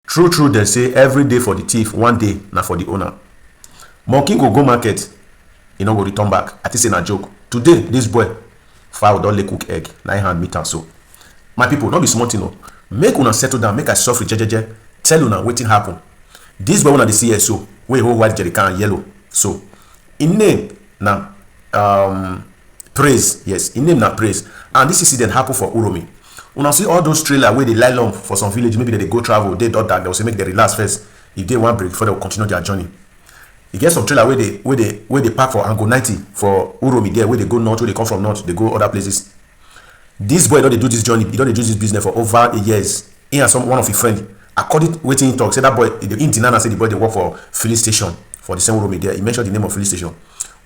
True, they say every day for the thief, one day na for the owner. Monkey go market, he no go return back. I think say na joke. Today, this boy fowl don lay cook egg. Na him hand meet am so. My people, no be small thing o. Make una settle down, make I suffer jejeje. Tell una wetin happen. This boy una dey see here so, wey hold white jerrycan and yellow. So, im name na Praise. Yes, im name na Praise. And this incident happen for Uromi. Una see all those trailer wey dey lie long for some village, maybe they go travel, they don that, they will say make they relax first. If they wan break before they will continue their journey. E get some trailer wey dey park for angle 90 for Uromi there, wey dey go north, wey dey come from north, they go other places. This boy don dey do this journey, he don dey do this business for over years. He and one of his friend, according to wetin he talk, say that boy, he deny say the boy dey work for filling station for the same Uromi there. He mentioned the name of filling station.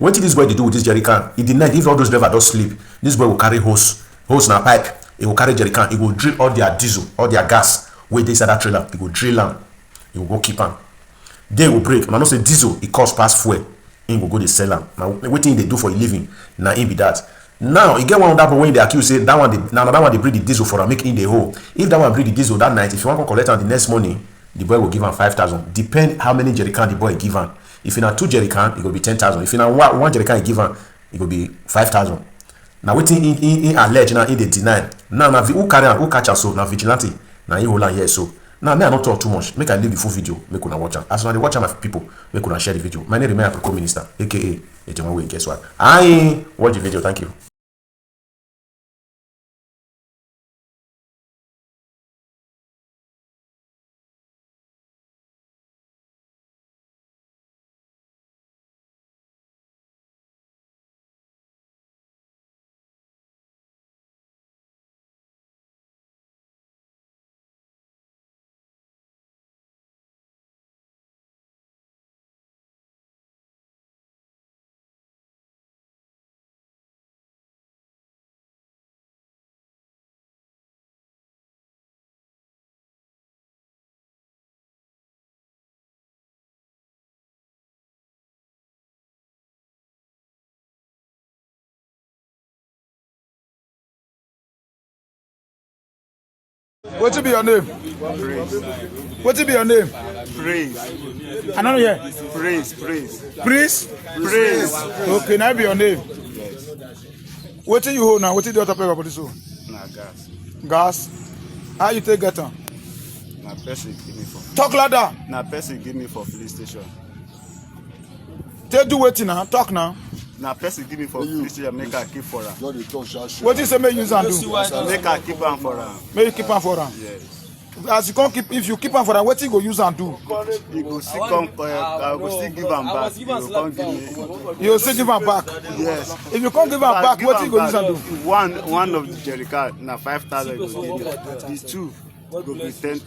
Wetin this boy dey do with this jerrycan, he deny if all those drivers don sleep, this boy will carry hose na pipe, he go carry jerrycan, he go drill all their diesel, all their gas wey dey inside that trailer, he go drill am, he go go keep am. Day go break, and I know say diesel e cost pass fuel, him go dey sell am. Na wetin he dey do for a living, na him be that. Now e get one other boy wey dey accuse say that one dey bring the diesel for am, make him dey hold. If that one bring the diesel that night, if you wan go collect am the next morning, the boy go give am 5,000. Depend how many jerrycan the boy give am. If na 2 jerrycan, e go be 10,000. If na one jerrycan he give am, e go be 5,000. Na wetin he allege, na he dey deny. Now na who carry am, who catch am so na vigilante, na he hold am here so. Now me I not talk too much, make I leave the full video, make una watch am. As una dey watch am, my people, make una share the video. My name remain African Minister, aka Ejemowe. Guess what? I watch the video. Thank you. What be your name? Praise. What be your name? Praise. I don't hear. Praise. Praise? Praise. Okay, now be your name. Yes. What you hold now? What do you other paper for this one? Na gas. Gas? How you take get on? Na person give me for. Talk louder. Na person give me for filling station. Take do waiting now. Talk now. Na person give me for filling station. Make I keep for am. What you say make use and do? Make I keep am for am. Make you keep on for am. Yes. As you can't keep, if you keep on for am, what you go use and do? He go still come. I go still give am back. He go come give me. You still give am back. Yes. If you can't give am back, what you go use and do? One of the jerrycan na 5,000 go give me. These two go be 10,000.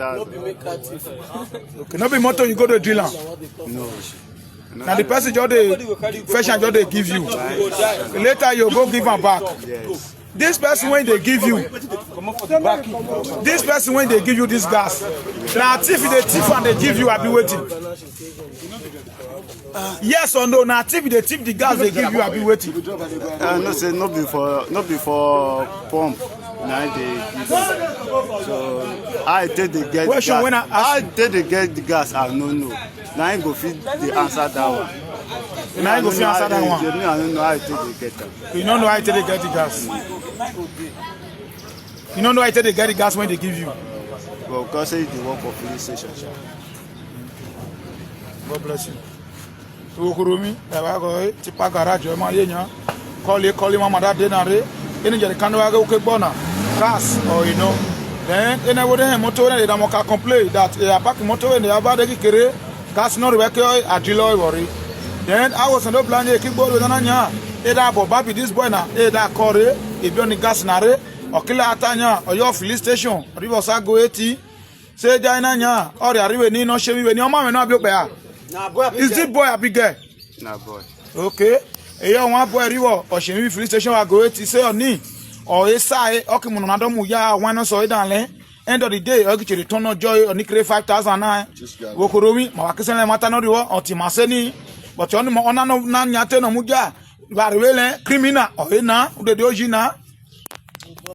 Okay, no be motor you go to drill am. No. Now the person just dey fresh and just dey give you. Later you go give am back. Yes. This person when they give you, this person when they give you this gas, now thief they thief and they give you, I be waiting. Yes or no? Now thief they thief the gas they give you, I be waiting. No say no before pump. Now they give me. So I take the get Question gas. when I take the get the gas. I no know. Now I go fit the answer that one. Now you go fit answer that one. I don't know how I take the get them. You don't know how they get the gas. You don't know how they get the gas when they give you. Well, because say the work for filling station. God bless you. Uromi, eba go tipa garage ma yenya. Call mama that dey na re. Any jere kanu aga uke bona. Gas or you know. Then any would have motor and they can complain that a park motor and they have bad kere. Gas no work adilo worry. Then I was no plan to keep board with ananya. Either for baby this boy na either kore if you need gas na re or kill atanya or your filling station river go 80 say jainanya or the river ni no shemi when your mama no be ope. Is this boy a big girl? Nah, boy. Okay. Eyo one boy river or shemi filling station go 80 say on ni or e sai okay mo na do mu ya wan no so e dan le end of the day o ki return no joy oni create 5,000 na wo koromi ma wa kesen le mata no riwo o ti ma se ni but oni mo ona no na nyate no mu ja ba rewele criminal o e na u de oji na